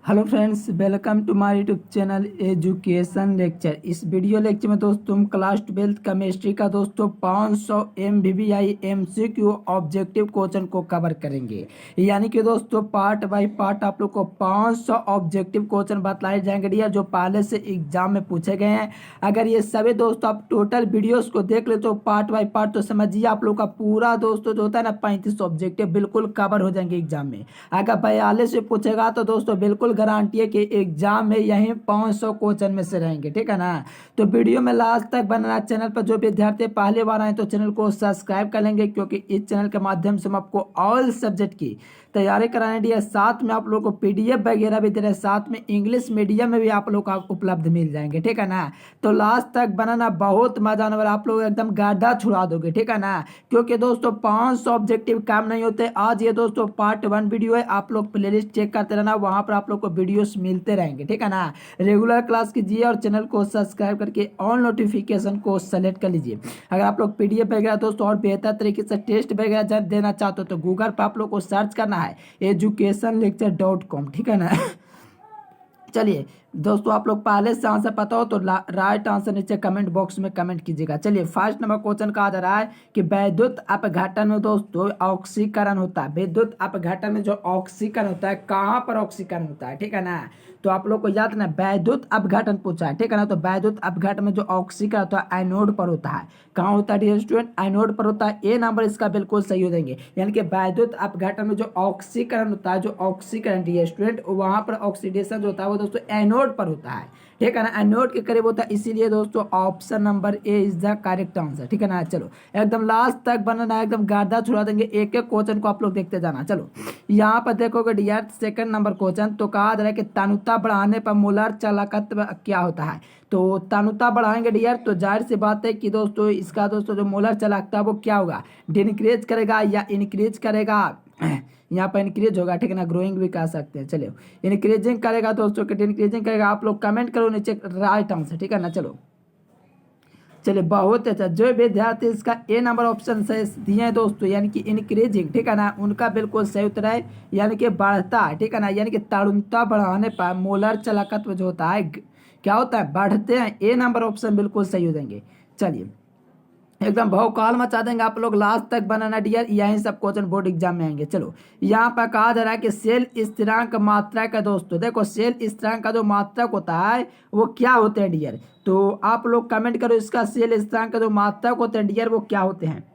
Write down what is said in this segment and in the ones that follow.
Hello friends, welcome to my YouTube channel education lecture. इस video lecture में दोस्तों हम क्लास 12 केमिस्ट्री का दोस्तों 500 MVVI MCQ ऑब्जेक्टिव क्वेश्चन को कवर करेंगे। यानी कि दोस्तों पार्ट बाय पार्ट आप लोग को 500 ऑब्जेक्टिव क्वेश्चन बताए जाएंगे डियर, जो पहले से एग्जाम में पूछे गए हैं। अगर ये सभी दोस्तों आप टोटल वीडियोस को देख ले तो पार्ट बाय पार्ट, तो समझिए आप लोग का पूरा दोस्तों जो होता है ना 35 ऑब्जेक्टिव बिल्कुल कवर हो जाएंगे एग्जाम में। अगर 42 से पूछेगा तो दोस्तों बिल्कुल गारंटी है कि एग्जाम में यही 500 क्वेश्चन में से रहेंगे, ठीक है ना। तो वीडियो में लास्ट तक बनना। चैनल पर जो विद्यार्थी पहले बार आए तो चैनल को सब्सक्राइब कर लेंगे, क्योंकि इस चैनल के माध्यम से हम आपको ऑल सब्जेक्ट की तैयारी कराने दिए, साथ में आप लोग को पीडीएफ वगैरह भी दे रहे हैं, साथ में इंग्लिश मीडियम में भी आप लोग का उपलब्ध मिल जाएंगे, ठीक है ना। तो लास्ट तक बनाना, बहुत मजा आने वाला, आप लोग एकदम गर्दा छुड़ा दोगे, ठीक है ना। क्योंकि दोस्तों 500 ऑब्जेक्टिव काम नहीं होते। आज ये दोस्तों पार्ट 1 वीडियो है, आप लोग प्लेलिस्ट चेक करते रहना, वहां पर आप लोग को वीडियोस मिलते रहेंगे, ठीक है ना। रेगुलर क्लास कीजिए और चैनल को सब्सक्राइब करके ऑल नोटिफिकेशन को सेलेक्ट कर लीजिए। अगर आप लोग पीडीएफ वगैरह दोस्तों और बेहतर तरीके से टेस्ट वगैरह देना चाहते हो तो गूगल पर आप लोग को सर्च करना है educationlecture.com, ठीक है ना। चलिए दोस्तों, आप लोग पहले से आंसर पता हो तो राइट आंसर नीचे कमेंट बॉक्स में कमेंट कीजिएगा। चलिए फर्स्ट नंबर क्वेश्चन कहा जा रहा है कि विद्युत अपघटन में दोस्तों ऑक्सीकरण होता है। विद्युत अपघटन में जो ऑक्सीकरण होता है, कहाँ पर ऑक्सीकरण होता है, ठीक है ना। तो आप लोग को याद ना, वैद्युत अपघटन पूछा है, ठीक है ना। तो वैद्युत अपघटन में जो ऑक्सीकरण होता है एनोड पर होता है। कहाँ होता है डियर स्टूडेंट? एनोड पर होता है। ए नंबर इसका बिल्कुल सही हो देंगे। यानी कि वैद्युत अपघटन में जो ऑक्सीकरण होता है, जो ऑक्सीकरण डियर स्टूडेंट, वहां पर ऑक्सीडेशन जो होता है वो दोस्तों एनोड पर होता है, ठीक है ना। एनोड के करीब होता है, इसीलिए दोस्तों option number A is the correct answer, ठीक है ना। चलो एकदम लास्ट तक बनना है, एकदम गर्दा छुड़ा देंगे, एक एक क्वेश्चन को आप लोग देखते जाना। चलो यहाँ पर देखोगे डियर सेकंड नंबर क्वेश्चन, तो कहा जा रहा है कि तनुता बढ़ाने पर मोलर चालकत्व क्या होता है। तो तनुता बढ़ाएंगे डियर, तो जाहिर सी बात है कि दोस्तों इसका दोस्तों जो मोलर चालकता है वो क्या होगा, डिक्रीज करेगा या इंक्रीज करेगा। यहाँ पर इंक्रीज होगा, ठीक है ना, ग्रोइंग भी कह सकते हैं। चलिए इंक्रीजिंग करेगा दोस्तों, इंक्रीजिंग करेगा। आप लोग कमेंट करो नीचे राइट आंसर, ठीक है ना। चलो चलिए बहुत अच्छा, जो विद्यार्थी इसका ए नंबर ऑप्शन से दिए हैं दोस्तों, यानी कि इंक्रीजिंग, ठीक है ना, उनका बिल्कुल सही उत्तर है, यानी कि बढ़ता है, ठीक है ना। यानी कि तरुणता बढ़ाने पर मोलर चालकत्व जो होता है क्या होता है, बढ़ते हैं। ए नंबर ऑप्शन बिल्कुल सही हो जाएंगे। चलिए एकदम भौकाल मचा देंगे आप लोग, लास्ट तक बनाना डियर, यही सब क्वेश्चन बोर्ड एग्जाम में आएंगे। चलो यहाँ पर कहा जा रहा है कि सेल स्थिरांक मात्रा का दोस्तों, देखो सेल स्थिरांक का जो मात्रक होता है वो क्या होते हैं डियर, तो आप लोग कमेंट करो इसका सेल स्थिरांक का जो मात्रक होते हैं डियर वो क्या होते हैं।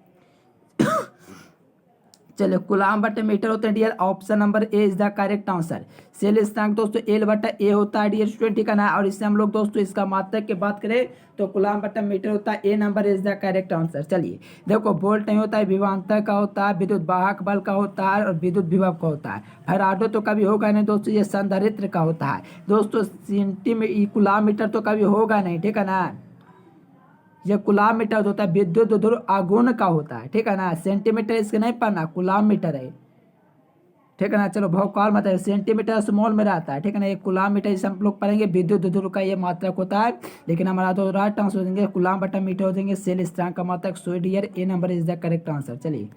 चलिए कूलाम बटे मीटर होते हैं dear, option number A is the correct answer. Cell स्थिरांक दोस्तों एल बटा ए होता है डियर स्टूडेंट, ठीक है ना। और इससे हम लोग दोस्तों इसका मात्रक की बात करें तो कूलाम बटा मीटर होता है, A number is the correct answer. चलिए देखो वोल्ट नहीं होता है, विभवांतर का होता है, विद्युत वाहक बल का होता है और विद्युत विभव का होता है। फैराडो तो कभी होगा नहीं दोस्तों, ये संधारित्र का होता है दोस्तों। सेंटीमीटर कूलाम मीटर तो कभी होगा नहीं, ठीक है ना। ये कूलाम मीटर होता है, विद्युत ध्रुव आघूर्ण का होता है, ठीक है ना। सेंटीमीटर इसके नहीं पढ़ना, कूलाम मीटर है, ठीक है ना। चलो भौकाल मत है, सेंटीमीटर स्मॉल में रहता है, ठीक है ना। एक कूलाम मीटर इसे हम लोग पढ़ेंगे, विद्युत ध्रुव का ये मात्रक होता है। लेकिन हमारा तो राइट आंसर हो जाएंगे कूलाम बटा मीटर हो जाएंगे, सेल स्थिरांक का मात्रक so dear, A number is the correct answer. चलिए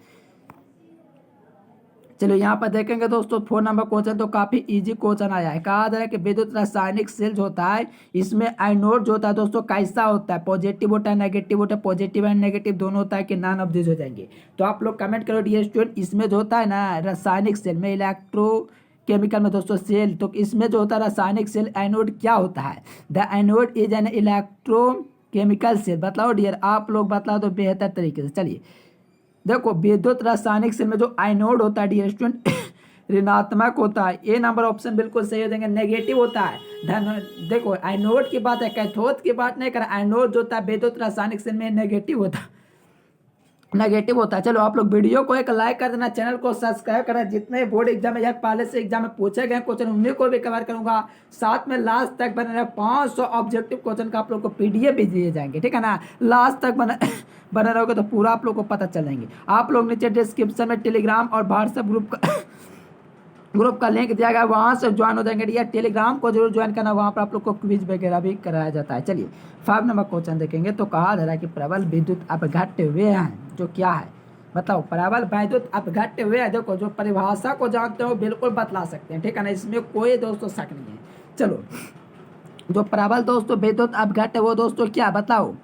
चलो यहाँ पर देखेंगे दोस्तों 4 नंबर क्वेश्चन, तो काफी इजी क्वेश्चन आया है। कहा जा रहा है कि विद्युत रासायनिक सेल जो होता है इसमें एनोड जो होता है दोस्तों कैसा होता है, पॉजिटिव होता है नेगेटिव होता है, पॉजिटिव एंड नेगेटिव दोनों होता है कि नॉन ऑफ दिस हो जाएंगे। तो आप लोग कमेंट करो डियर स्टूडेंट, इसमें जो होता है ना रासायनिक सेल में, इलेक्ट्रो केमिकल में दोस्तों सेल, तो इसमें जो होता है रासायनिक सेल एनोड क्या होता है। The anode is an electrochemical cell. बताओ डियर, आप लोग बताओ तो बेहतर तरीके से। चलिए देखो विद्युत रासायनिक सेल में जो आइनोड होता है डियर स्टूडेंट ऋणात्मक होता है, ए नंबर ऑप्शन बिल्कुल सही हो देंगे। नेगेटिव होता है धन, देखो आइनोड की बात है, कैथोड की बात नहीं कर, आइनोड जो होता है विद्युत रासायनिक सेल में नेगेटिव होता है, नेगेटिव होता है। चलो आप लोग वीडियो को एक लाइक कर देना, चैनल को सब्सक्राइब करना। जितने बोर्ड एग्जाम में यार पहले से एग्जाम में पूछे गए क्वेश्चन उन्हीं को भी कवर करूंगा, साथ में लास्ट तक बने रहे 500 ऑब्जेक्टिव क्वेश्चन का आप लोग को पीडीएफ भी दिए जाएंगे, ठीक है ना। लास्ट तक बने रहोगे तो पूरा आप लोग को पता चल जाएंगे। आप लोग नीचे डिस्क्रिप्शन में टेलीग्राम और व्हाट्सएप ग्रुप का लिंक दिया गया है, वहाँ से ज्वाइन हो जाएंगे डियर। टेलीग्राम को जरूर ज्वाइन करना, वहाँ पर आप लोग को क्विज वगैरह भी कराया जाता है। चलिए 5 नंबर क्वेश्चन देखेंगे, तो कहा जा रहा है कि प्रबल विद्युत अपघट्य वे हैं जो क्या है, बताओ प्रबल वैद्युत अपघट्य हुए हैं। देखो जो परिभाषा को जानते हो बिल्कुल बतला सकते हैं, ठीक है ना, इसमें कोई दोस्तों शक नहीं है। चलो जो प्रबल दोस्तों विद्युत अपघट्य वो दोस्तों क्या बताओ।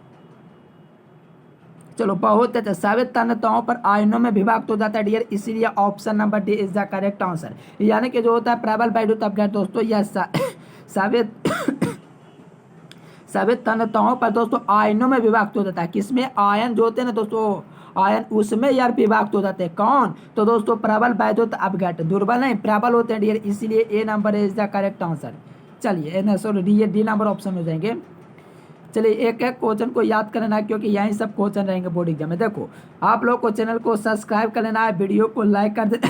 चलो बहुत अच्छा, साबित तन्यताओं पर आयनों में विभाक्त हो जाता है डियर, इसीलिए option number D is the correct answer. यानी कि जो होता है प्रबल वैद्युत अपघट्य दोस्तों यह साबित साबित तन्यताओं पर दोस्तों आयनों में विभाक्त हो जाता है। किसमें? आयन जो होते हैं ना दोस्तों, आयन उसमें यार विभाक्त हो जाते हैं। कौन? तो दोस्तों प्रबल वैद्युत अपघट्य, दुर्बल नहीं प्रबल होते हैं डियर, इसीलिए A number is the correct answer. चलिए सॉरी डी नंबर ऑप्शन में जाएंगे। चलिए एक एक क्वेश्चन को याद कर लेना है, क्योंकि यही सब क्वेश्चन रहेंगे बोर्ड एग्जाम में। देखो आप लोग को चैनल को सब्सक्राइब कर लेना है, वीडियो को लाइक कर दे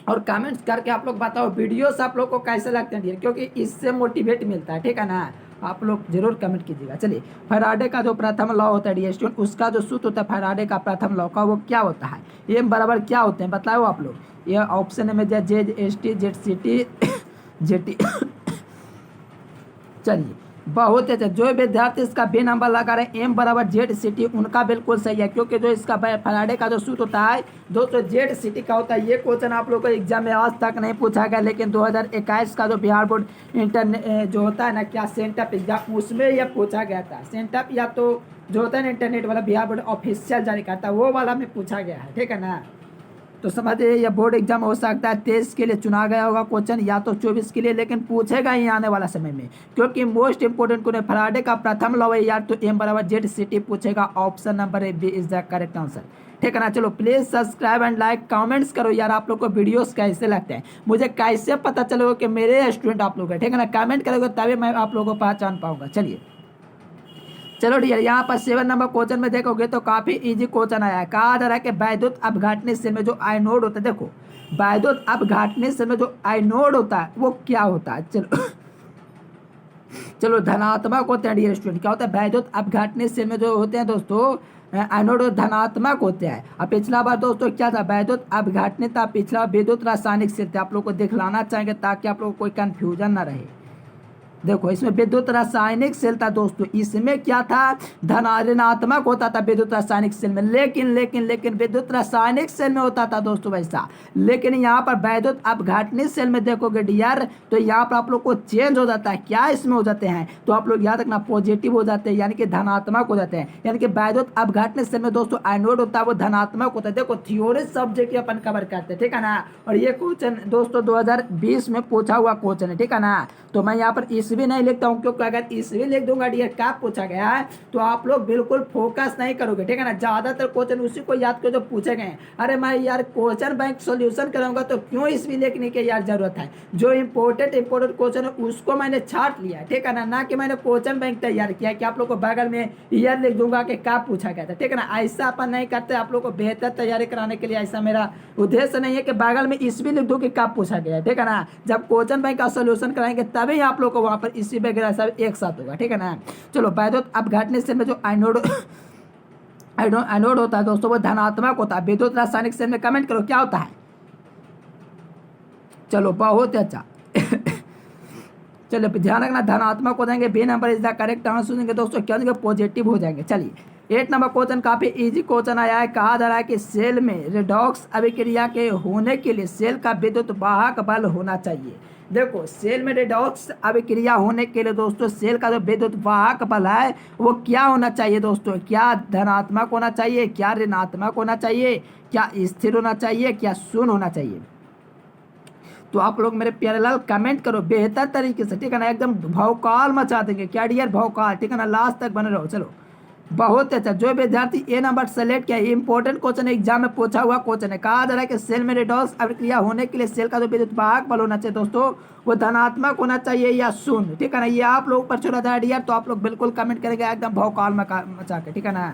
और कमेंट्स करके आप लोग बताओ वीडियोस आप लोग को कैसे लगते हैं डियर, क्योंकि इससे मोटिवेट मिलता है, ठीक है ना। आप लोग जरूर कमेंट कीजिएगा। चलिए फैराडे का जो प्रथम लॉ होता है डियर स्टूडेंट, उसका जो सूत्र होता है फैराडे का प्रथम लॉ का, वो क्या होता है? ये बराबर क्या होते हैं बताओ आप लोग। ये ऑप्शन में Z S T Z C T Z T चलिए बहुत अच्छा, जो विद्यार्थी इसका बी नंबर लगा रहे हैं एम बराबर जेड सी टी, उनका बिल्कुल सही है, क्योंकि जो इसका फैराडे का जो सूत्र होता है दोस्तों जेड सी टी का होता है। ये क्वेश्चन आप लोगों को एग्जाम में आज तक नहीं पूछा गया, लेकिन 2021 का जो बिहार बोर्ड इंटरनेट जो होता है ना क्या सेंटअप एग्जाम, उसमें यह पूछा गया था। सेंटअप या तो जो होता है ना इंटरनेट वाला बिहार बोर्ड ऑफिशियल जारी करता है, वो वाला में पूछा गया है, ठीक है ना। तो समझिए यह बोर्ड एग्जाम हो सकता है 23 के लिए चुना गया होगा क्वेश्चन, या तो 24 के लिए, लेकिन पूछेगा ही आने वाला समय में, क्योंकि मोस्ट इंपोर्टेंट क्वेश्चन फैराडे का प्रथम लॉ है यार, तो एम बराबर जेड सी टी पूछेगा। Option number B is the correct answer, ठीक है ना। चलो please subscribe and like comments करो यार, आप लोग को वीडियोस कैसे लगते हैं, मुझे कैसे पता चलेगा कि मेरे स्टूडेंट आप लोग हैं, ठीक है ना। कमेंट करोगे तभी मैं आप लोगों को पहचान पाऊंगा। चलिए चलो डियर यहाँ पर 7 नंबर क्वेश्चन में देखोगे तो काफी इजी क्वेश्चन आया है। कहा जा रहा है कि वैद्युत अपघटनी सेल में जो आइनोड होता है, देखो वैद्युत अपघटनी सेल में जो आइनोड होता है वो क्या होता है। चलो धनात्मक होते हैं डियर स्टूडेंट। क्या होता है? वैद्युत अपघटनी सेल में जो होते हैं दोस्तों आइनोड धनात्मक होते हैं। अब पिछला बार दोस्तों क्या था? वैद्युत अपघटनी था, पिछला विद्युत रासायनिक सेल थे। आप लोग को दिखलाना चाहेंगे ताकि आप लोग को कोई कंफ्यूजन ना रहे। देखो इसमें विद्युत रासायनिक सेल था दोस्तों, इसमें क्या था? ऋणात्मक होता था विद्युत रासायनिक सेल में, लेकिन विद्युत रासायनिक सेल में होता था दोस्तों वैसा। लेकिन यहाँ पर वैद्युत अपघटनी सेल में देखोगे डियर, तो यहाँ पर आप लोग को चेंज हो जाता है। क्या इसमें हो जाते हैं? तो आप लोग याद रखना पॉजिटिव हो जाते हैं, यानी कि धनात्मक हो जाते हैं। यानी कि वैद्युत अपघटनी सेल में दोस्तों एनोड होता है वो धनात्मक होता है। देखो थ्योरी सब्जेक्ट अपन कवर करते हैं, ठीक है ना। और ये क्वेश्चन दोस्तों 2020 में पूछा हुआ क्वेश्चन है, ठीक है ना। तो मैं यहाँ पर ईस्वी नहीं लिखता हूँ, क्योंकि अगर ईस्वी लिख दूंगा डियर क्या पूछा गया है तो आप लोग बिल्कुल फोकस नहीं करोगे, ठीक है ना। ज्यादातर क्वेश्चन उसी को याद करो जो पूछे गए। अरे मैं यार क्वेश्चन बैंक सॉल्यूशन करूंगा तो क्यों ईस्वी लिखने की यार जरूरत है? जो इंपॉर्टेंट क्वेश्चन है उसको मैंने छाट लिया, ठीक है ना कि मैंने क्वेश्चन बैंक तैयार किया कि आप लोग को बगल में ईयर लिख दूंगा कि क्या पूछा गया था, ठीक है ना। ऐसा अपन नहीं करते, आप लोग को बेहतर तैयारी कराने के लिए ऐसा मेरा उद्देश्य नहीं है कि बगल में ईस्वी लिख दूं कि क्या पूछा गया है, ठीक है ना। जब क्वेश्चन बैंक का सोल्यूशन कराएंगे तभी आप लोग को वहां पर इसी वगैरह सब एक साथ होगा, ठीक है ना। चलो वैद्युत अपघटनी सेल में जो एनोड होता है दोस्तों वो धनात्मक होता है। विद्युत रासायनिक सेल में कमेंट करो क्या होता है। चलो बहुत अच्छा चलो ध्यान रखना धनात्मक हो जाएंगे, B number is the correct answer देंगे दोस्तों, क्या देंगे? पॉजिटिव हो जाएंगे। चलिए 8 नंबर क्वेश्चन काफी इजी क्वेश्चन आया है। कहा जा रहा है कि सेल में रेडॉक्स अभिक्रिया के होने के लिए सेल का विद्युत वाहक बल होना चाहिए। देखो सेल में रेडॉक्स अभिक्रिया होने के लिए दोस्तों सेल का जो विद्युत वाहक बल है वो क्या होना चाहिए दोस्तों? क्या धनात्मक होना चाहिए, क्या ऋणात्मक होना चाहिए, क्या स्थिर होना चाहिए, क्या शून्य होना चाहिए? तो आप लोग मेरे प्यारे लाल कमेंट करो बेहतर तरीके से, ठीक है ना। एकदम भौकाल मचा देंगे, क्या डियर? भौकाल, ठीक है ना। लास्ट तक बने रहो। चलो बहुत अच्छा, जो विद्यार्थी ए नंबर सेलेक्ट किया इंपॉर्टेंट क्वेश्चन एग्जाम में पूछा हुआ क्वेश्चन है। कहा जा रहा है कि सेल में रेडॉक्स अभिक्रिया होने के लिए सेल का जो विद्युत वाहक बल होना चाहिए दोस्तों वो धनात्मक होना चाहिए या शून्य, ठीक है ना। ये आप लोग पर छोड़ा था डियर, तो आप लोग बिल्कुल कमेंट करेंगे एकदम भौकाल मचा के, ठीक है ना।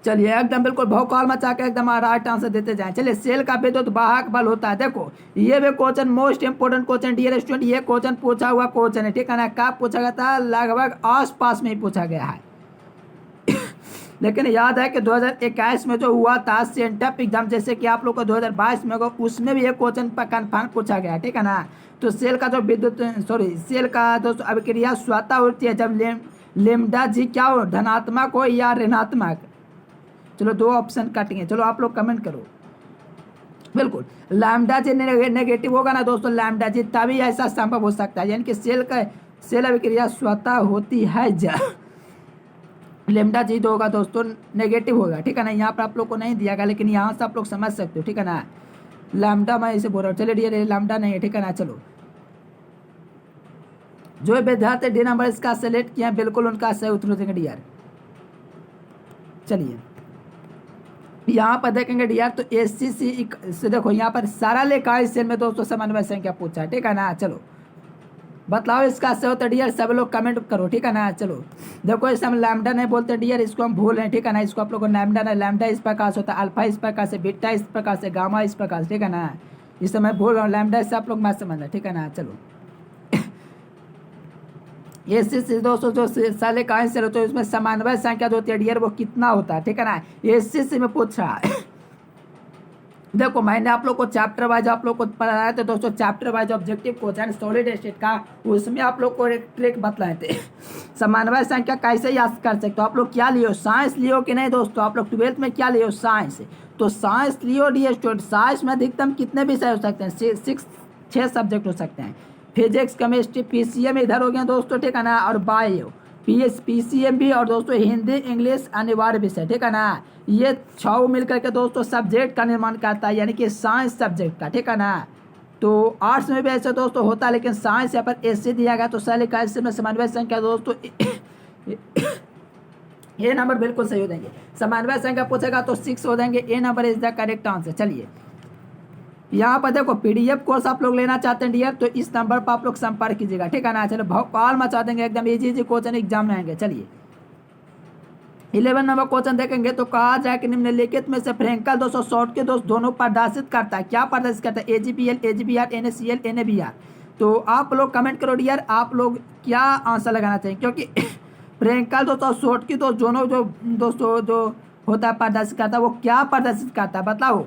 चलिए एकदम बिल्कुल भौकाल मचा के एकदम राइट आंसर देते जाएं। चलिए सेल का विद्युत वाहक बल होता है, देखो ये भी question most important question dear student, ये क्वेश्चन पूछा हुआ क्वेश्चन है, ठीक है ना। कब पूछा गया था? लगभग आसपास में ही पूछा गया है लेकिन याद है कि 2021 में जो हुआ था सेंटअप एग्जाम, जैसे कि आप लोग को 2022 में होगा, उसमें भी एक क्वेश्चन पर कन्फर्म पूछा गया, ठीक है ना। तो सेल का जो विद्युत सेल का दोस्तों अभिक्रिया स्वतः होती है जब लेमडा जी क्या हो, धनात्मक हो या ऋणात्मक। चलो 2 ऑप्शन कट गए। चलो आप लोग कमेंट करो। बिल्कुल लैम्डा जी नेगेटिव होगा ना दोस्तों, लैम्डा जी तभी ऐसा संभव हो सकता है, यानी कि सेल अभिक्रिया स्वतः होती है लेमडा जी तो होगा दोस्तों नेगेटिव होगा, ठीक है ना। यहाँ पर आप लोग को नहीं दिया गया, लेकिन यहाँ से आप लोग समझ सकते हो, ठीक है ना। लैम्डा मैं इसे बोल रहा हूँ, चलिए डियर लैम्डा नहीं है, ठीक है ना। चलो जो विद्यार्थी डी नंबर इसका सेलेक्ट किया बिल्कुल उनका सही उत्तर देंगे डियर। चलिए यहाँ पर देखेंगे डियर, तो एससीसी से देखो यहाँ पर सारा लेखा सेल में दोस्तों समन्वय संख्या पूछा है, ठीक है ना। चलो बतलाओ इसका सही उत्तर डियर, सब लोग कमेंट करो, ठीक है ना। चलो देखो इसे हम लैम्डा नहीं बोलते डियर, इसको हम भूल रहे हैं, ठीक है ना। इसको आप लोग को लैम्डा नहीं, लैम्डा इस प्रकार से होता है, अल्फा इस प्रकार से, बीटा इस प्रकार से, गामा इस प्रकार से, ठीक है ना। इसे मैं भूल रहा हूँ, लैम्डा से आप लोग मत समझना, ठीक है ना। चलो ये दोस्तों जो साले का आंसर होता है उसमें समन्वय संख्या जो होती है डियर वो कितना होता है, ठीक है ना। एससीसी में पूछा देखो मैंने आप लोग को चैप्टर वाइज आप लोग को पढ़ाया था दोस्तों, chapter wise objective question solid state का, उसमें आप लोग को एक ट्रिक बतलाए थे समन्वय संख्या कैसे याद कर सकते हो। आप लोग क्या लियो, साइंस लियो कि नहीं दोस्तों, आप लोग 12th में क्या लियो, साइंस। तो साइंस लियो डियर स्टूडेंट, साइंस में अधिकतम कितने विषय हो सकते हैं, 6 सब्जेक्ट हो सकते हैं। फिजिक्स केमिस्ट्री पीसीएम इधर हो गए दोस्तों, ठीक है ना, और बायो पीसीएम भी, और दोस्तों हिंदी इंग्लिश अनिवार्य विषय, ठीक है ना। ये 6 मिलकर के दोस्तों सब्जेक्ट का निर्माण करता है, यानी कि साइंस सब्जेक्ट का, ठीक है ना। तो आर्ट्स में भी ऐसे दोस्तों होता है, लेकिन साइंस यहाँ पर एससी दिया गया, तो साले का इसमें समन्वय संख्या दोस्तों ए नंबर बिल्कुल सही हो जाएंगे। समन्वय संख्या पूछेगा तो 6 हो जाएंगे, A number is the correct answer. चलिए यहाँ पर देखो पीडीएफ कोर्स आप लोग लेना चाहते हैं डियर, तो इस नंबर पर आप लोग संपर्क कीजिएगा, ठीक है ना। चलो भोपाल मचा देंगे, एकदम इजी क्वेश्चन एग्जाम में आएंगे। चलिए 11 नंबर क्वेश्चन देखेंगे, तो कहा जाए कि निम्नलिखित में से फ्रेंकल 200 शॉर्ट के दोनों प्रदर्शित करता है, क्या प्रदर्शित करता है, एजीपीएल एजीबीआर NaCl NaBr। तो आप लोग कमेंट करो डियर, आप लोग क्या आंसर लगाना चाहिए, क्योंकि फ्रेंकल 200 शॉर्ट की दोनों जो दोस्तों जो होता है प्रदर्शित करता है, वो क्या प्रदर्शित करता है बताओ।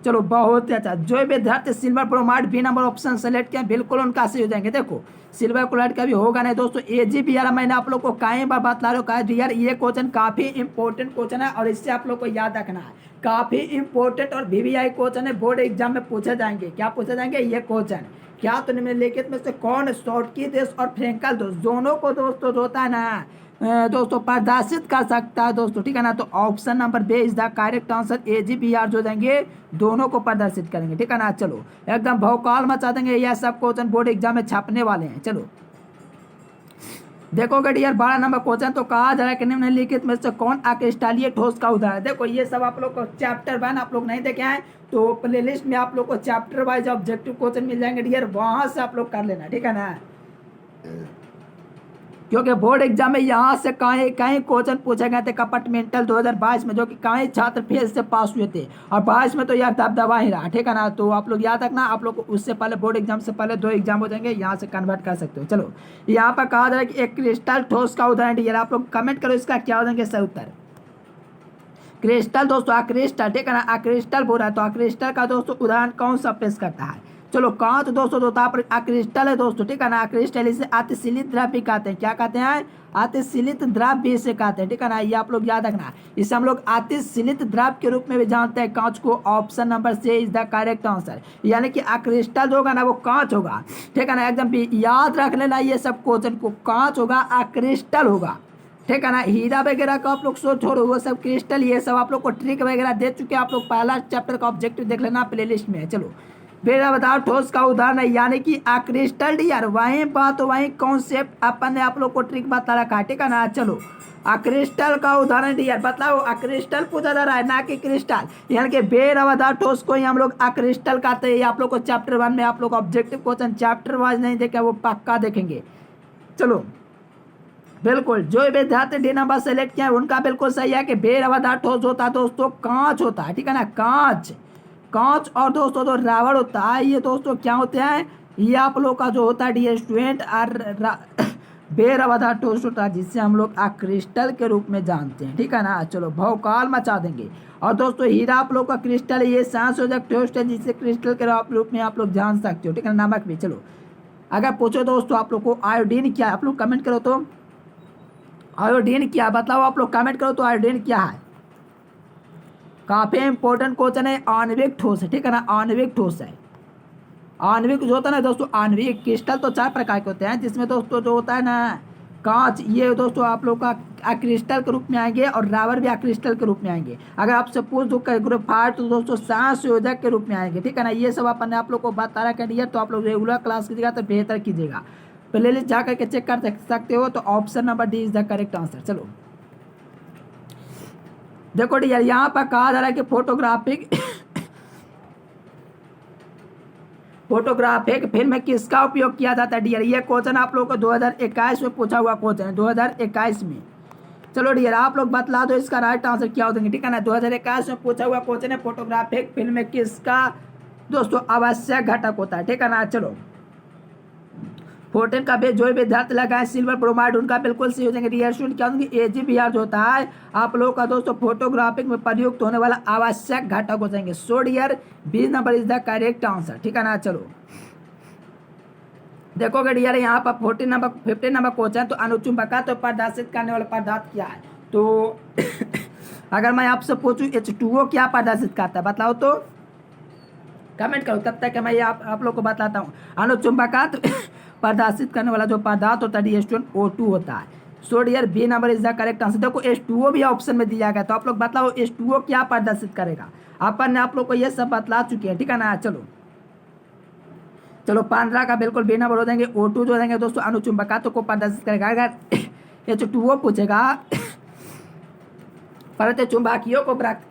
चलो बहुत ही अच्छा, जो विद्यार्थी silver bromide B number option select किया बिल्कुल उनका सही हो जाएंगे। देखो सिल्वर क्लोराइड का भी होगा नहीं दोस्तों, एजीबीआर मैंने आप लोग को कई बार बता रहा हूँ यार, ये क्वेश्चन काफी इंपॉर्टेंट क्वेश्चन है और इससे आप लोग को याद रखना है, काफी इंपॉर्टेंट और वीवीआई क्वेश्चन है, बोर्ड एग्जाम में पूछे जाएंगे। क्या पूछे जाएंगे ये क्वेश्चन, क्या तो निम्नलिखित में से कौन शॉर्टकी देश और फ्रेंकल दोनों को दोस्तों होता है ना दोस्तों प्रदर्शित कर सकता है दोस्तों, ठीक है ना। तो option number B is the correct answer, AgBr जो देंगे दोनों को प्रदर्शित करेंगे, ठीक है ना। चलो एकदम भौकाल मचा देंगे, यह सब क्वेश्चन बोर्ड एग्जाम में छापने वाले हैं। चलो देखोगे डियर 12 नंबर क्वेश्चन, तो कहा जा रहा है कि निम्नलिखित में से कौन अक्रिस्टलीय ठोस का उदाहरण। देखो ये सब आप लोग को चैप्टर 1 आप लोग नहीं देखे हैं, तो प्लेलिस्ट में आप लोग को चैप्टर वाइज ऑब्जेक्टिव क्वेश्चन मिल जाएंगे डियर, वहां से आप लोग कर लेना, ठीक है ना। क्योंकि बोर्ड एग्जाम में यहाँ से कई क्वेश्चन पूछे गए थे कंपार्टमेंटल 2022 में, जो कि कई छात्र फेल से पास हुए थे, और 22 में तो यार दबदबा ही रहा, ठीक है ना। तो आप लोग याद रखना, आप लोग को उससे पहले बोर्ड एग्जाम से पहले 2 एग्जाम हो जाएंगे, यहाँ से कन्वर्ट कर सकते हो। चलो यहाँ पर कहा जा रहा है कि एक क्रिस्टल ठोस का उदाहरण डियर, आप लोग कमेंट करो इसका क्या हो जाएंगे सही उत्तर। क्रिस्टल दोस्तों अक्रिस्टल, ठीक है ना, अक्रिस्टल बोल रहा है, तो अक्रिस्टल का दोस्तों उदाहरण कौन सा पेश करता है। चलो कांच दोस्तों होता है अक्रिस्टल है दोस्तों, ठीक है ना। अक्रिस्टल इसे अतिशीलित द्रव भी कहते हैं, क्या कहते हैं, अतिशीलित द्रव भी इसे कहते हैं, ठीक है ना। ये आप लोग याद रखना, इसे हम लोग अतिशीलित द्रव के रूप में भी जानते हैं कांच को। Option number C is the correct answer, यानी कि अक्रिस्टल जो होगा ना वो कांच होगा, ठीक है ना। एकदम याद रख लेना ये सब क्वेश्चन को, कांच होगा अक्रिस्टल होगा, ठीक है ना। हीरा वगैरह का आप लोग सोच छोड़ो, वो सब क्रिस्टल, ये सब आप लोग को ट्रिक वगैरह दे चुके हैं, आप लोग पहला चैप्टर का ऑब्जेक्टिव देख लेना प्लेलिस्ट में। चलो बेरा बताओ ठोस का उदाहरण है, यानी कि अक्रिस्टल डियर, वही बात वही कॉन्सेप्ट अपन ने आप लोग को ट्रिक बता रखा, ठीक है ना। चलो अक्रिस्टल का उदाहरण डियर बताओ, अक्रिस्टल पूछा जा रहा है ना कि क्रिस्टल, यानी कि बेरवदार ठोस को ही हम लोग अक्रिस्टल कहते हैं। आप लोग को चैप्टर 1 में आप लोग ऑब्जेक्टिव क्वेश्चन चैप्टर वाइज नहीं देखे, वो पक्का देखेंगे। चलो बिल्कुल जो विद्यार्थी डी नंबर सेलेक्ट किया उनका बिल्कुल सही है कि बेरवदार ठोस होता है दोस्तों कांच होता है, ठीक है ना। कांच और दोस्तों जो रावण होता है, ये दोस्तों क्या होते हैं, ये आप लोग का जो होता है डियर स्टूडेंट बेरवदार ठोस होता है, जिससे हम लोग क्रिस्टल के रूप में जानते हैं, ठीक है ना। चलो भौकाल मचा देंगे। और दोस्तों हीरा आप लोग का क्रिस्टल, ये सांसोजक ठोस है जिससे क्रिस्टल के रूप में आप लोग जान सकते हो, ठीक है ना। नमक भी, चलो अगर पूछो दोस्तों आप लोग को आयोडीन क्या, आप लोग कमेंट करो तो आयोडीन क्या, बताओ आप लोग कमेंट करो तो आयोडीन क्या है। काफी इंपॉर्टेंट क्वेश्चन है। आणविक ठोस है, ठीक है ना, आणविक ठोस है। आणविक जो होता है ना दोस्तों, आणविक क्रिस्टल तो 4 प्रकार के होते हैं, जिसमें दोस्तों जो होता है ना कांच, ये दोस्तों आप लोग का क्रिस्टल के रूप में आएंगे, और राबर भी क्रिस्टल के रूप में आएंगे। अगर आपसे पूछ दो ग्रेफाइट तो दोस्तों संयोजक के रूप में आएंगे, ठीक है ना। ये सब अपन ने आप लोग को बता रहा है, तो आप लोग रेगुलर क्लास कीजिएगा तो बेहतर कीजिएगा। प्ले लिस्ट जा करके चेक कर सकते हो। तो option number D is the correct answer. चलो देखो यार, यहाँ पर कहा जा रहा है कि फोटोग्राफिक फिल्म में किसका उपयोग किया जाता है डियर। ये क्वेश्चन आप लोगों को 2021 में पूछा हुआ क्वेश्चन है, 2021 में। चलो डियर, आप लोग बतला दो इसका राइट आंसर क्या हो देंगे, ठीक है ना। 2021 में पूछा हुआ क्वेश्चन है, फोटोग्राफिक फिल्म में किसका दोस्तों आवश्यक घटक होता है, ठीक है ना। चलो फोर्टीन का बेस जो विद्यार्थी लगाए सिल्वर ब्रोमाइड, उनका बिल्कुल सही हो जाएंगे डियर स्टूडेंट। क्या होंगे, AgBr जो होता है आप लोगों का दोस्तों फोटोग्राफिक में प्रयुक्त होने वाला आवश्यक घटक हो जाएंगे। So dear B number is the correct answer, ठीक है ना। चलो देखोगे डियर, यहाँ पर 15 नंबर क्वेश्चन, तो अनुचुंबकत्व तो प्रदर्शित करने वाला पदार्थ क्या है। तो अगर मैं आपसे पूछूं H2O क्या प्रदर्शित करता है, बताओ तो कमेंट करो, तब तक मैं आप लोग को बताता हूँ। अनुचुंबकत्व प्रदर्शित करने वाला जो पदार्थ होता है स्टूडेंट O2 होता है। So dear B number is the correct answer. देखो H2O भी ऑप्शन में दिया गया, तो आप लोग बताओ H2O क्या प्रदर्शित करेगा। अपन ने आप लोग को ये सब बतला चुके हैं, ठीक है ना। चलो 15 का बिल्कुल बी नंबर हो जाएंगे। O2 जो हो जाएंगे दोस्तों अनुचुंबकत्व को प्रदर्शित करेगा। अगर H2O पूछेगा परत चुंबकीयों को व्यक्त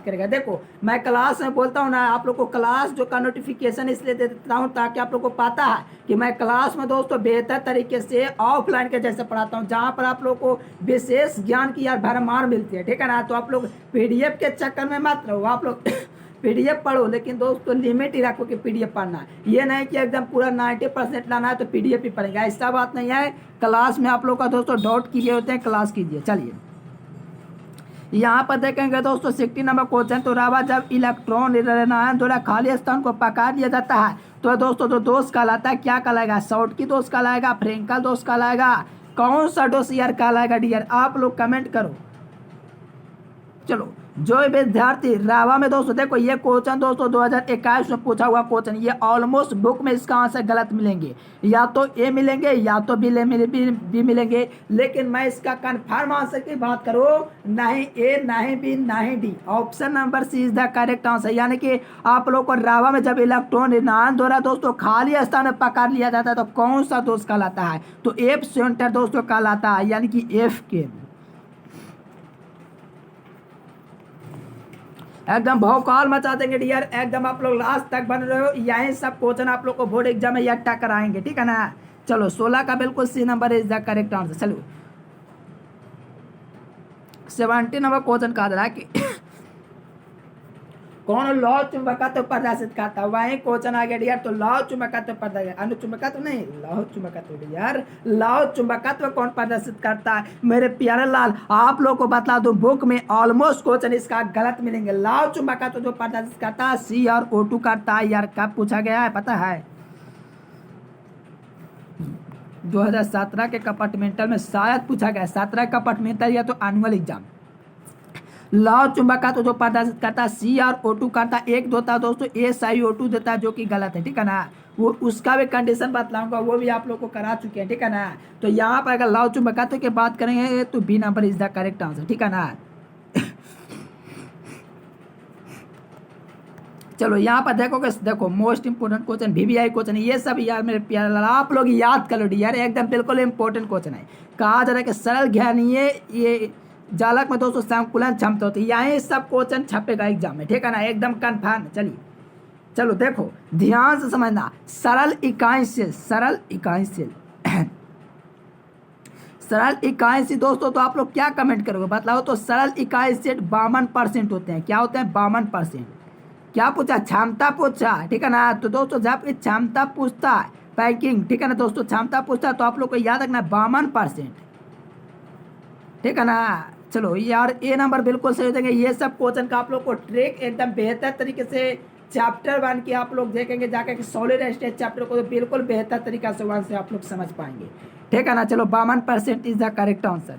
करेगा। देखो मैं क्लास में बोलता हूँ ना, आप लोग को क्लास जो का नोटिफिकेशन इसलिए दे देता हूँ ताकि आप लोग को पता है कि मैं क्लास में दोस्तों बेहतर तरीके से ऑफलाइन के जैसे पढ़ाता हूँ, जहाँ पर आप लोग को विशेष ज्ञान की यार भरमार मिलती है, ठीक है ना। तो आप लोग PDF के चक्कर में मत रहो, आप लोग PDF पढ़ो, लेकिन दोस्तों लिमिट ही रखो कि PDF पढ़ना। ये नहीं कि एकदम पूरा 90% लाना है तो PDF ही पढ़ेगा, ऐसा बात नहीं है। क्लास में आप लोग का दोस्तों डाउट किए होते हैं, क्लास कीजिए। चलिए यहाँ पर देखेंगे दोस्तों 60 नंबर क्वेश्चन, तो रावा जब इलेक्ट्रॉन ऋणायन द्वारा खाली स्थान को पकड़ लिया जाता है तो दोस्तों जो दोष कहलाता है क्या कहलाएगा, शॉर्टकी दोष कहलाएगा, फ्रेंकल दोष कहलाएगा, कौन सा दोष यार कहलाएगा डियर, आप लोग कमेंट करो। चलो जो विद्यार्थी रावा में दोस्तों देखो ये क्वेश्चन दोस्तों 2021 में पूछा हुआ क्वेश्चन, ये ऑलमोस्ट बुक में इसका आंसर गलत मिलेंगे, या तो ए मिलेंगे या तो बी मिलेंगे, लेकिन मैं इसका कंफर्म आंसर की बात करूं, नहीं ए नहीं बी नहीं D, option number C is the correct answer. यानी कि आप लोग को रावा में जब इलेक्ट्रॉन ऋणायन द्वारा दोस्तों खाली स्थान में पकड़ लिया जाता है तो कौन सा दोष कहलाता है, तो एफ सेंटर दोस्तों कहलाता है, यानी कि एफ के। एकदम भौकाल मचा देंगे डियर, एकदम आप लोग लास्ट तक बन रहे हो, यही सब क्वेश्चन आप लोग को बोर्ड एग्जाम में यट्टा कराएंगे, ठीक है ना। चलो 16 का बिल्कुल C number is the correct answer. चलो 70 नंबर क्वेश्चन कहा जा रहा है कि कौन लौह चुंबकत्व प्रदर्शित करता है, वही क्वेश्चन आ गया डियर। तो लौह चुंबकत्व प्रदर्शित, अनुचुंबकत्व नहीं, लौह चुंबकत्व डियर, लौह चुंबकत्व कौन प्रदर्शित करता है मेरे प्यारे लाल, आप लोग को बता दो बुक में ऑलमोस्ट क्वेश्चन इसका गलत मिलेंगे। लौह चुंबकत्व जो प्रदर्शित करता है CrO2 करता है यार, कब पूछा गया है पता है, 2017 के कंपार्टमेंटल में शायद पूछा गया, 17 कंपार्टमेंटल या तो एनुअल एग्जाम। लौह चुंबकत्व जो प्रदर्शित करता है CrO2 करता है, एक होता है दोस्तों SiO2 देता है, जो कि गलत है, ठीक है ना। वो उसका भी कंडीशन बतलाऊंगा, वो भी आप लोग को करा चुके हैं, ठीक है ना। तो यहाँ पर अगर लौह चुंबकत्व की बात करेंगे तो B number is the correct answer, ठीक है ना। चलो यहाँ पर देखोगे, देखो most important question VBI question, ये सब यार मेरे प्यारे लाल आप लोग याद कर लो यार, एकदम बिल्कुल इंपॉर्टेंट क्वेश्चन है। कहा जा रहा है कि सरल ज्ञानीय ये जालक में दोस्तों संकुलन क्षमता होती है, यही सब क्वेश्चन छपेगा एग्जाम में, ठीक है ना, एकदम कन्फर्म। चलिए चलो देखो ध्यान से समझना, सरल इकाई से सरल इकाई से दोस्तों, तो आप लोग क्या कमेंट करोगे बताओ तो। सरल इकाई से 52% होते हैं, क्या होते हैं 52%। क्या पूछा, क्षमता पूछा, ठीक है ना। तो दोस्तों जब क्षमता पूछता है पैकिंग, ठीक है ना दोस्तों, क्षमता पूछता है तो आप लोग को याद रखना 52%, ठीक है ना। चलो यार ए नंबर बिल्कुल सही हो जाएंगे। ये सब क्वेश्चन का आप लोग को ट्रिक एकदम बेहतर तरीके से चैप्टर 1 की आप लोग देखेंगे जाकर के सॉलिड स्टेट चैप्टर को, तो बिल्कुल बेहतर तरीका से 1 से आप लोग समझ पाएंगे, ठीक है ना। चलो 52% इज द करेक्ट आंसर।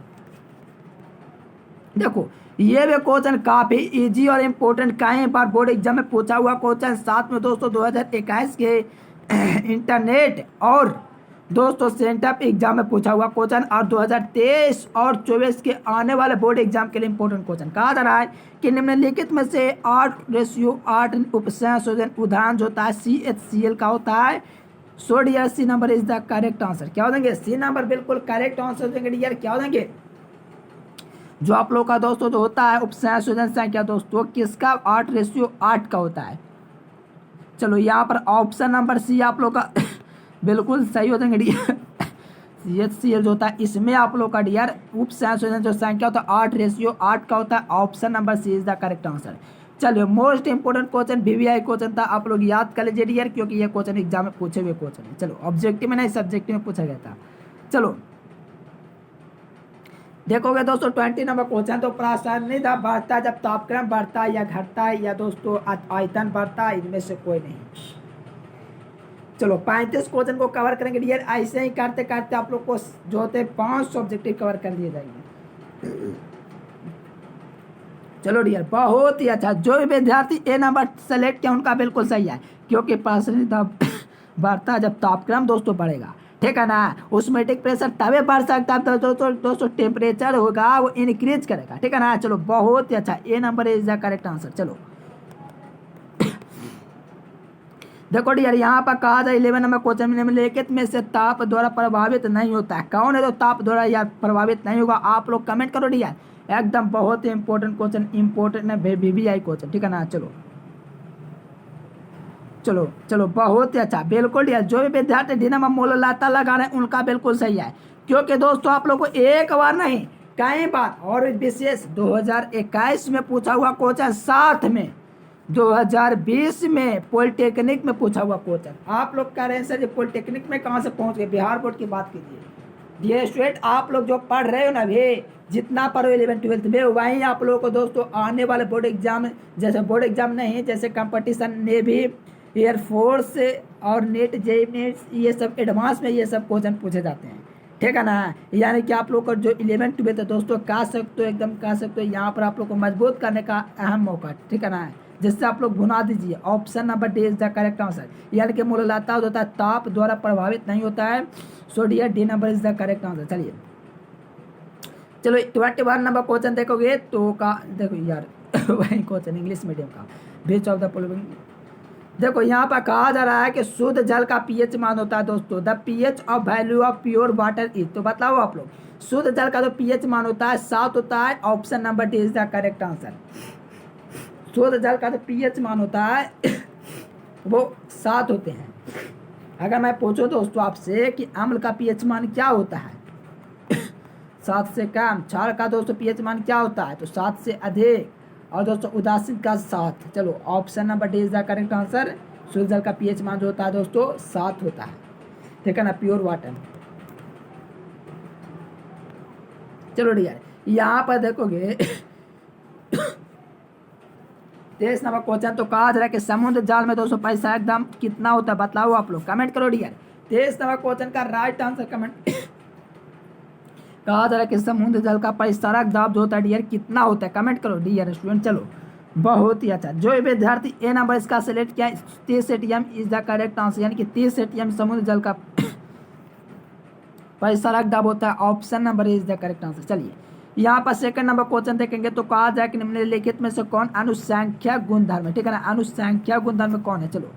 देखो ये भी क्वेश्चन काफी इजी और इम्पोर्टेंट कई बार बोर्ड एग्जाम में पूछा हुआ क्वेश्चन। साथ में दोस्तों 2021 के इंटरनेट और दोस्तों सेंटअप एग्जाम में पूछा हुआ क्वेश्चन और 2023 और 24 के आने वाले बोर्ड एग्जाम के लिए इंपॉर्टेंट क्वेश्चन। कहा जा रहा है कि निम्नलिखित में से 8:8 उपसंयोजन उदाहरण जो होता है CHCl का होता है। So dear C number is the correct answer. क्या हो देंगे? सी नंबर बिल्कुल करेक्ट आंसर देंगे डियर। क्या हो देंगे? जो आप लोग का दोस्तों जो होता है उपसंयोजन संख्या दोस्तों किसका 8:8 का होता है। चलो यहाँ पर ऑप्शन नंबर सी आप लोग का बिल्कुल सही हो जाएंगे डियर। CHCl जो होता है इसमें आप लोग का डियर उपसंयोजन जो संख्या होता है 8:8 का होता है। Option number C is the correct answer. चलिए most important question VVI question था, आप लोग याद कर लीजिए डियर क्योंकि ये क्वेश्चन एग्जाम में पूछे हुए क्वेश्चन है। चलो ऑब्जेक्टिव में नहीं सब्जेक्टिव में पूछा गया था। चलो देखोगे दोस्तों 20 नंबर क्वेश्चन तो प्रासंगिक बढ़ता जब तापक्रम बढ़ता है या घटता है या दोस्तों आयतन बढ़ता है, इनमें से कोई नहीं। चलो 35 क्वेश्चन को कवर करेंगे डियर। ऐसे ही करते करते आप लोग को जो होते 5 ऑब्जेक्टिव कवर कर दिए जाएंगे। चलो डियर बहुत ही अच्छा। जो भी विद्यार्थी ए नंबर सेलेक्ट किया उनका बिल्कुल सही है क्योंकि प्रासंगिक बढ़ता जब तापक्रम दोस्तों बढ़ेगा, ठीक है ना। उसमेटिक प्रेशर तभी बढ़ सकता है दोस्तों टेम्परेचर होगा वो इंक्रीज करेगा, ठीक है ना। चलो बहुत ही अच्छा, A number is the correct answer. चलो देखो डियर यहाँ पर कहा जाए 11 नंबर क्वेश्चन में निम्नलिखित में से ताप द्वारा प्रभावित नहीं होता है। कौन है जो ताप द्वारा यार प्रभावित नहीं होगा? आप लोग कमेंट करो डियर। एकदम बहुत ही इंपॉर्टेंट क्वेश्चन, इंपॉर्टेंट है VVI क्वेश्चन, ठीक है ना। चलो चलो चलो बहुत ही अच्छा बिल्कुल डियर। जो भी विद्यार्थी डी नंबर मूललाता लगा रहे हैं उनका बिल्कुल सही है क्योंकि दोस्तों आप लोग को एक बार नहीं कई बार और विशेष 2021 में पूछा हुआ क्वेश्चन, साथ में 2020 में पॉलिटेक्निक में पूछा हुआ क्वेश्चन। आप लोग कह रहे हैं सर ये पॉलिटेक्निक में कहाँ से पहुँच गए? बिहार बोर्ड की बात कीजिए डियर स्टूडेंट। आप लोग जो पढ़ रहे हो ना भी जितना पढ़ो 11 12 में वहीं आप लोगों को दोस्तों आने वाले बोर्ड एग्जाम, जैसे बोर्ड एग्जाम नहीं जैसे कंपटीशन नेवी एयरफोर्स और नेट JEE ये सब एडवांस में ये सब क्वेश्चन पूछे जाते हैं, ठीक है ना। यानी कि आप लोग का जो 11 12 है दोस्तों कह सकते हो एकदम कह सकते हो यहाँ पर आप लोग को मजबूत करने का अहम मौका, ठीक है ना। जिससे आप लोग भुना दीजिए। Option number D is the correct answer. यानी कि मूललाता होता है ताप द्वारा प्रभावित नहीं होता है। So dear D number is the correct answer. चलिए चलो 21 नंबर क्वेश्चन देखोगे तो का देखो यार वही क्वेश्चन इंग्लिश मीडियम का बीच ऑफ द फॉलोइंग। देखो यहाँ पर कहा जा रहा है कि शुद्ध जल का pH मान होता है दोस्तों the pH of value of pure water is. तो बताओ आप लोग शुद्ध जल का जो pH मान होता है 7 होता है। Option number D is the correct answer. शुद्ध जल का जो pH मान होता है वो 7 होते हैं। अगर मैं पूछूं दोस्तों आपसे कि अम्ल का pH मान क्या होता है 7 से कम। क्षार का दोस्तों pH मान क्या होता है? तो 7 से अधिक। और दोस्तों उदासीन का 7। चलो option number D is the correct answer. शुद्ध जल का pH मान जो होता है दोस्तों 7 होता है, ठीक है ना, प्योर वाटर। चलो डियर यहाँ पर देखोगे 23 नंबर क्वेश्चन तो कहा जा रहा है कि समुद्र जाल में दोस्तों पैसा एकदम कितना होता है? बताओ आप लोग कमेंट करो डियर। 23 नंबर क्वेश्चन का राइट आंसर कमेंट कहा जा रहा है कि समुद्र जल का परिसारक दाब जो होता है डियर कितना होता है? कमेंट करो डियर स्टूडेंट। चलो बहुत ही अच्छा। जो विद्यार्थी ए नंबर इसका सिलेक्ट किया 30 ATM is the correct answer. यानी कि 30 ATM समुद्र जल का परिसारक दाब होता है। Option number is the correct answer. चलिए यहाँ पर सेकंड नंबर क्वेश्चन देखेंगे तो कहा जाए कि निम्नलिखित में से कौन अनुसंख्यक गुणधर्म है, ठीक है ना। अनुसंख्यक गुणधर्म कौन है? चलो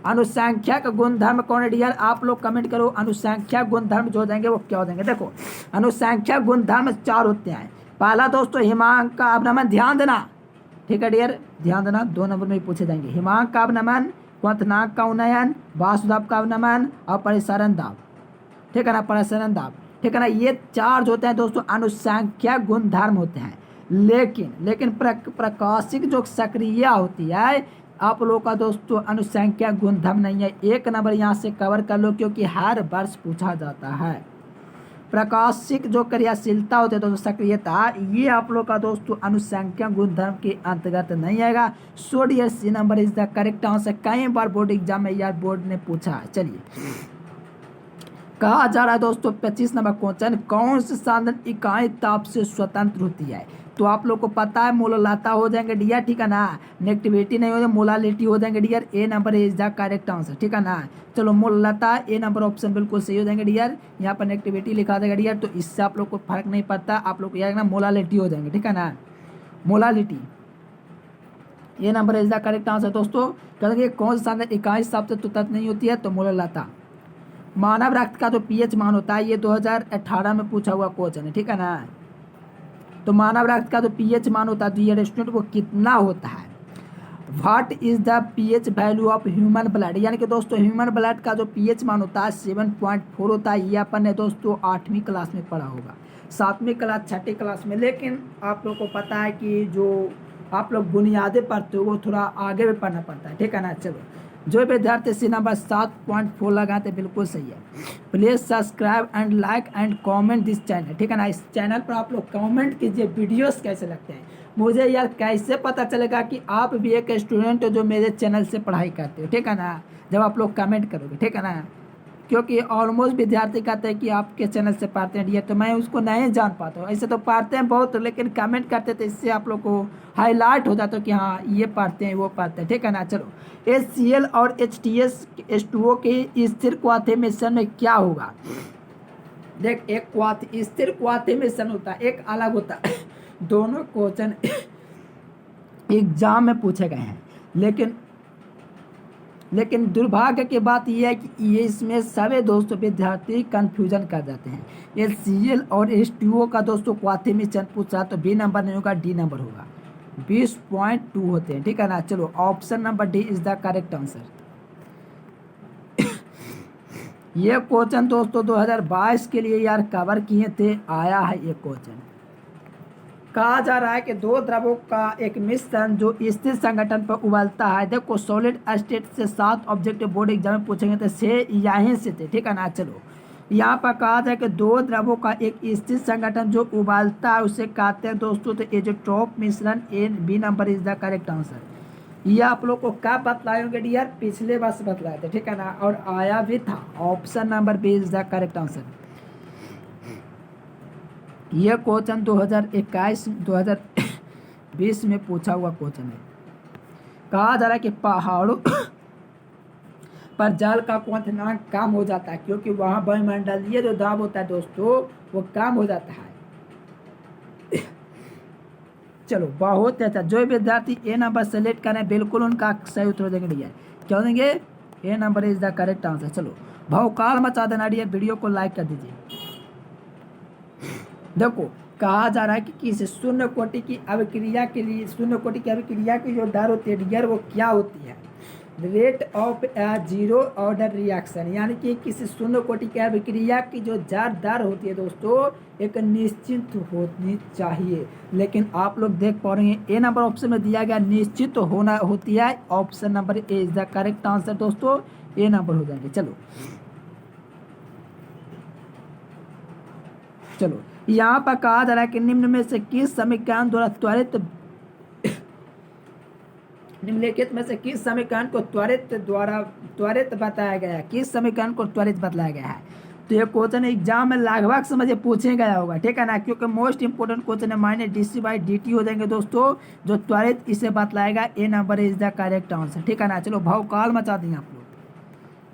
अनुसंख्यक गुणधर्म कौन है डियर? आप लोग कमेंट करो। अनुसंख्यक गुणधर्म जो हो जाएंगे वो क्या हो जाएंगे? देखो अनुसंख्यक गुणधर्म 4 होते हैं। पहला दोस्तों हिमांक का अवनमन, ध्यान देना, ठीक है डियर ध्यान देना, 2 नंबर में पूछे जाएंगे। हिमांक का अवनमन, क्वथनांक का उन्नयन, वासुदाब का अवनमन और परिसरण दाब, ठीक है ना, परिसरण दाब, ठीक है ना। ये 4 जो होते हैं दोस्तों अनुसंख्यक गुणधर्म होते हैं। लेकिन प्रकाशिक जो सक्रिय होती है आप लोगों का दोस्तों अनुसंख्यक गुणधर्म नहीं है। 1 नंबर यहाँ से कवर कर लो क्योंकि हर वर्ष पूछा जाता है। प्रकाशिक जो क्रियाशीलता होती है दोस्तों सक्रियता, ये आप लोग का दोस्तों अनुसंख्यक गुणधर्म के अंतर्गत नहीं आएगा। So dear C number is the correct answer. कई बार बोर्ड एग्जाम में यार बोर्ड ने पूछा है। चलिए कहा जा रहा है दोस्तों 25 नंबर क्वेश्चन, कौन सी साधन इकाई ताप से स्वतंत्र होती है? तो आप लोग को पता है मोललाता हो जाएंगे डियर, ठीक है ना, नेगेटिविटी नहीं हो जाए, मोलालिटी हो जाएंगे dear. A number is the correct answer, ठीक है ना। चलो मोललाता ए नंबर ऑप्शन बिल्कुल सही हो जाएंगे डियर। यहाँ पर नेगेटिविटी लिखा देगा डियर, तो इससे आप लोग को फर्क नहीं पड़ता, आप लोग को याद रखना मोलालिटी हो जाएंगे, ठीक है ना, मोलालिटी। ये number is the correct answer दोस्तों। कहते कौन सा इकाई शब्द तो तत्व नहीं होती है, तो मोललाता। मानव रक्त का जो पीएच मान होता है, ये 2018 में पूछा हुआ क्वेश्चन है, ठीक है ना। तो मानव रक्त का जो पीएच मान होता है डियर स्टूडेंट, वो कितना होता है। What is the pH value of human blood, यानी कि दोस्तों ह्यूमन ब्लड का जो पीएच मान होता है 7.4 होता है। ये अपन ने दोस्तों 8वीं क्लास में पढ़ा होगा, 7वीं क्लास 6ठी क्लास में। लेकिन आप लोग को पता है कि जो आप लोग बुनियादें पढ़ते हो वो थोड़ा आगे में पढ़ना पड़ता है, ठीक है ना। चलो जो विद्यार्थी सी नंबर 7.4 लगाते बिल्कुल सही है। Please subscribe and like and comment this channel, ठीक है ना। इस चैनल पर आप लोग कमेंट कीजिए वीडियोस कैसे लगते हैं। मुझे यार कैसे पता चलेगा कि आप भी एक स्टूडेंट हो जो मेरे चैनल से पढ़ाई करते हो, ठीक है ना, जब आप लोग कमेंट करोगे, ठीक है ना। क्योंकि ऑलमोस्ट विद्यार्थी कहते हैं कि आपके चैनल से पढ़ते हैं डियर, तो मैं उसको नहीं जान पाता हूँ। ऐसे तो पढ़ते हैं बहुत, लेकिन कमेंट करते तो इससे आप लोग को हाईलाइट हो जाता है कि हाँ ये पढ़ते हैं वो पढ़ते हैं, ठीक है ना। चलो HCl और H2O के स्थिर क्वाथेमेशन में क्या होगा। देख एक स्थिर क्वाथेमेशन होता है, एक अलग होता है। दोनों क्वेश्चन एग्जाम में पूछे गए हैं, लेकिन दुर्भाग्य की बात यह है कि ये इसमें सभी दोस्तों विद्यार्थी कंफ्यूजन कर जाते हैं। HCl और H2O का दोस्तों क्वाथेमेशन पूछा तो बी नंबर नहीं होगा, डी नंबर होगा। 20.2 होते हैं, ठीक है ना। चलो option number D is the correct answer. ये क्वेश्चन दोस्तों 2022 के लिए यार कवर किए थे, आया है ये क्वेश्चन। कहा जा रहा है कि दो द्रवों का एक मिश्रण जो स्थिर संगठन पर उबलता है। देखो सॉलिड स्टेट से 7 ऑब्जेक्टिव बोर्ड एग्जाम में पूछेंगे तो से यहीं से थे, ठीक है ना। चलो यहाँ पर कहा जाए कि दो द्रवों का एक स्थिर संगठन जो उबालता है उसे कहते हैं दोस्तों तो एज़ोट्रोप मिश्रण। A B number is the correct answer. ये आप लोग को क्या बतलाए होंगे डियर, पिछले वर्ष बतलाए थे, ठीक है ना, और आया भी था। Option number B is the correct answer. यह क्वेश्चन 2021-2020 में पूछा हुआ क्वेश्चन है। कहा जा रहा है कि पहाड़ों पर जल का क्वथनांक कम हो जाता है क्योंकि वहाँ वायुमंडलीय जो दाब होता है दोस्तों वो कम हो जाता है। चलो बहुत अच्छा, जो विद्यार्थी ए नंबर सेलेक्ट करें बिल्कुल उनका सही उत्तर देंगे डियर। क्यों देंगे, A number is the correct answer. चलो भौकाल मचा देना डियर, वीडियो को लाइक कर दीजिए। देखो कहा जा रहा है कि किसी शून्य कोटि की अभिक्रिया के लिए, शून्य कोटि की अभिक्रिया की जो दर होती है डियर वो क्या होती है। Rate of zero order reaction, यानी कि किसी शून्य कोटि की अभिक्रिया की जो दर होती है दोस्तों एक निश्चित होनी चाहिए। लेकिन आप लोग देख पा रहे हैं ए नंबर ऑप्शन में दिया गया निश्चित होना होती है। Option number A is the correct answer दोस्तों, ए नंबर हो जाएंगे। चलो यहाँ पर कहा जा रहा है कि निम्न में से किस समीकरण द्वारा निम्नलिखित में से किस समीकरण को त्वरित बताया गया है, किस समीकरण को त्वरित बतलाया गया है। तो ये क्वेश्चन एग्जाम में लगभग समझे पूछे गया होगा, ठीक है ना, क्योंकि मोस्ट इंपोर्टेंट क्वेश्चन है। माइनस dc/dt हो जाएंगे दोस्तों, जो त्वरित इसे बतलाएगा। A number is the correct answer, ठीक है ना। चलो भौकाल मचा देंगे आप लोग।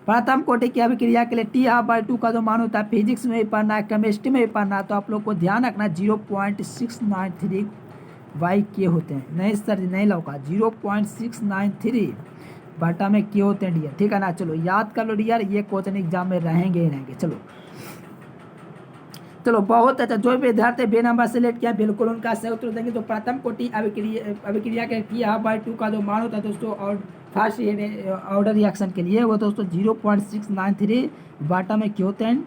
प्रथम कोटि की अभिक्रिया के लिए T/2 का जो मान होता है फिजिक्स में भी पढ़ना है, केमिस्ट्री में भी पढ़ना है, तो आप लोग को ध्यान रखना 0.693 बाई के होते हैं। नहीं सर नहीं लौका, 0.693 बटा में के होते हैं डियर, ठीक है ना। चलो याद कर लो डियर, ये क्वेश्चन एग्जाम में रहेंगे ही रहेंगे। चलो बहुत अच्छा, जो विद्यार्थी बे नंबर सेलेक्ट किया बिल्कुल उनका सही उत्तर देंगे। तो प्रथम कोटि अभिक्रिया के T/2 का जो मान होता है दोस्तों और फर्स्ट ऑर्डर रिएक्शन के लिए वो दोस्तों 0.693 बाटा में क्यों होते हैं।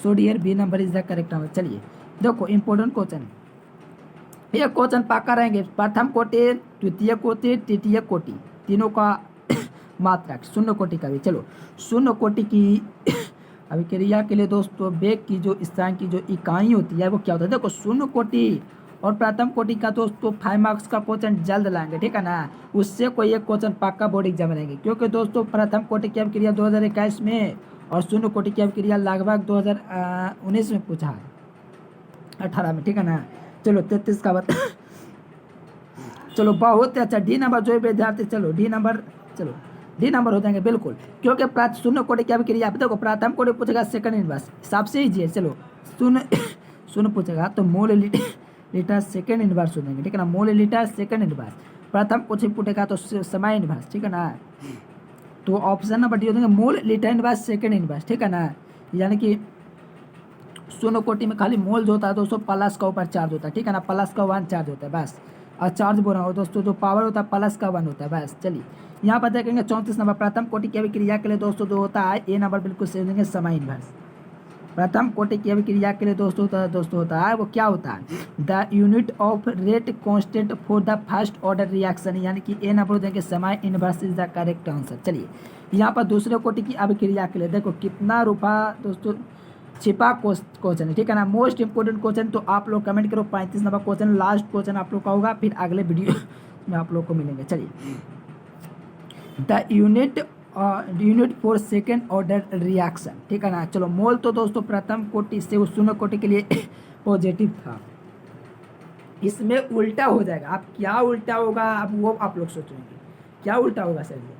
So dear B number is the correct answer. चलिए देखो इंपॉर्टेंट क्वेश्चन, ये क्वेश्चन पक्का रहेंगे। प्रथम कोटि, द्वितीय कोटि, तृतीय कोटि तीनों का मात्रक, शून्य कोटि का भी। चलो शून्य कोटि की अभिक्रिया के लिए दोस्तों वेग की जो स्थान की जो इकाई होती है वो क्या होता है। देखो शून्य कोटि और प्रथम कोटि का दोस्तों 5 मार्क्स का क्वेश्चन जल्द लाएंगे, ठीक है ना। उससे कोई एक क्वेश्चन पक्का बोर्ड एग्जाम में रहेंगे, क्योंकि दोस्तों प्रथम कोटि की अभिक्रिया 2021 में और शून्य कोटि की अभिक्रिया लगभग 2019 में पूछा है, 18 में, ठीक है ना। चलो 33 का बता चलो बहुत अच्छा। डी नंबर जो विद्यार्थी, चलो डी नंबर, चलो डी नंबर हो जाएंगे बिल्कुल, क्योंकि शून्य कोटि क्या क्रिया आप देखो, प्रथम कोटि पूछेगा सेकंड इनवर्स सबसे ईजी है। चलो शून्य शून्य पूछेगा तो मोल लीटर सेकंड इनवर्स हो जाएंगे, ठीक है ना, मोल लीटर सेकंड इनवर्स। प्रथम कुछ पूछेगा तो समय इनवर्स, ठीक है ना, तो ऑप्शन नंबर डी हो जाएंगे mole litre inverse second inverse, ठीक है ना। यानी कि शून्य कोटि में खाली मोल जो होता है दोस्तों प्लस का ऊपर चार्ज होता है, ठीक है ना, प्लस का 1 चार्ज होता है बस, और चार्ज बोल रहा हो दोस्तों जो पावर होता है प्लस का 1 होता है बस। चलिए यहाँ पर देखेंगे 34 नंबर, प्रथम कोटि की अभिक्रिया के लिए दोस्तों जो होता है ए नंबर बिल्कुल सही देंगे, समय इनवर्स। प्रथम कोटि की अभिक्रिया के लिए दोस्तों होता है वो क्या होता है, the unit of rate constant for the first order reaction, यानी कि ए नंबर देंगे समय inverse is the correct answer. चलिए यहाँ पर दूसरे कोटि की अभिक्रिया के लिए देखो कितना रुपया दोस्तों छिपा क्वेश्चन है, ठीक है ना, मोस्ट इंपोर्टेंट क्वेश्चन। तो आप लोग कमेंट करो 35 नंबर क्वेश्चन, लास्ट क्वेश्चन आप लोग का होगा, फिर अगले वीडियो में आप लोग को मिलेंगे। चलिए the unit for second order reaction, ठीक है ना। चलो मोल तो दोस्तों प्रथम कोटि से शून्य कोटि के लिए पॉजिटिव था, इसमें उल्टा हो जाएगा। अब क्या उल्टा होगा अब वो आप लोग सोचेंगे क्या उल्टा होगा सर ये,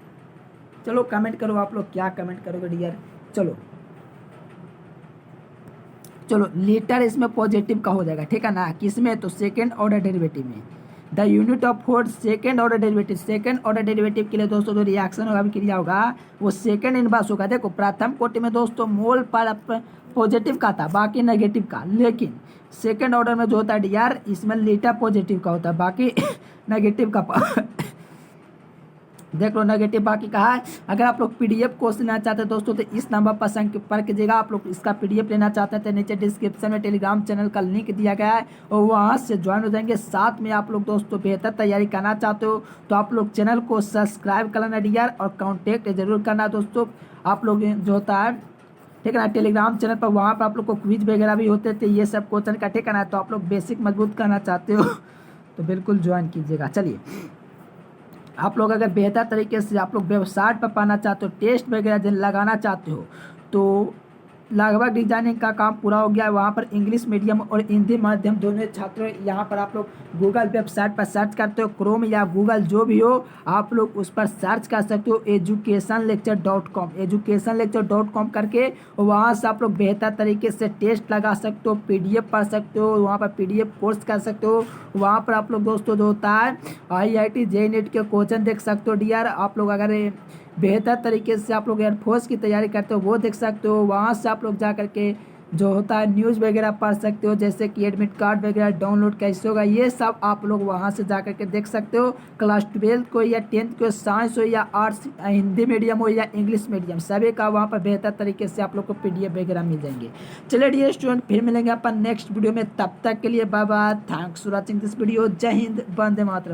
चलो कमेंट करो आप लोग क्या कमेंट करोगे डियर। चलो लीटर इसमें पॉजिटिव का हो जाएगा, ठीक है ना, किसमें तो सेकेंड ऑर्डर डेरिवेटिव में। The unit of force second order derivative, second order derivative के लिए दोस्तों जो रिएक्शन होगा क्रिया होगा वो सेकेंड इनवर्स होगा। देखो प्रथम कोटि में दोस्तों मोल पर पॉजिटिव का था बाकी नेगेटिव का, लेकिन सेकेंड ऑर्डर में जो होता है डियर इसमें लीटर पॉजिटिव का होता है बाकी नेगेटिव का देख लो नेगेटिव बाकी कहा है। अगर आप लोग पीडीएफ कोर्स लेना चाहते हैं दोस्तों तो इस नंबर पर संपर्क कीजिएगा। आप लोग इसका पीडीएफ लेना चाहते हैं तो नीचे डिस्क्रिप्शन में टेलीग्राम चैनल का लिंक दिया गया है और वहाँ से ज्वाइन हो जाएंगे। साथ में आप लोग दोस्तों बेहतर तैयारी करना चाहते हो तो आप लोग चैनल को सब्सक्राइब करना डियर और कॉन्टेक्ट जरूर करना दोस्तों। आप लोग जो होता है ठीक है ना टेलीग्राम चैनल पर, वहाँ पर आप लोग को क्विज वगैरह भी होते थे ये सब क्वेश्चन का, ठीक है ना। तो आप लोग बेसिक मजबूत करना चाहते हो तो बिल्कुल ज्वाइन कीजिएगा। चलिए आप लोग अगर बेहतर तरीके से आप लोग वेबसाइट पर पाना चाहते हो, टेस्ट वगैरह लगाना चाहते हो तो लगभग डिजाइनिंग का काम पूरा हो गया है। वहाँ पर इंग्लिश मीडियम और हिंदी माध्यम दोनों छात्र, यहाँ पर आप लोग गूगल वेबसाइट पर सर्च करते हो, क्रोम या गूगल जो भी हो आप लोग उस पर सर्च कर सकते हो educationlecture.com, educationlecture.com करके वहाँ से आप लोग बेहतर तरीके से टेस्ट लगा सकते हो, पीडीएफ पढ़ सकते हो, वहाँ पर पीडीएफ कोर्स कर सकते हो। वहाँ पर आप लोग दोस्तों जो होता है IIT JEE नीट के क्वेश्चन देख सकते हो डियर। आप लोग अगर बेहतर तरीके से आप लोग एयरफोर्स की तैयारी करते हो वो देख सकते हो। वहाँ से आप लोग जा करके जो होता है न्यूज़ वगैरह पढ़ सकते हो, जैसे कि एडमिट कार्ड वगैरह डाउनलोड कैसे होगा ये सब आप लोग वहाँ से जा करके देख सकते हो। क्लास 12 को या 10th को, साइंस हो या आर्ट्स, हिंदी मीडियम हो या इंग्लिश मीडियम, सभी का वहाँ पर बेहतर तरीके से आप लोग को PDF वगैरह मिल जाएंगे। चलिए डियर स्टूडेंट फिर मिलेंगे अपन नेक्स्ट वीडियो में, तब तक के लिए bye bye, thanks for watching this video. जय हिंद, वंदे मातरम।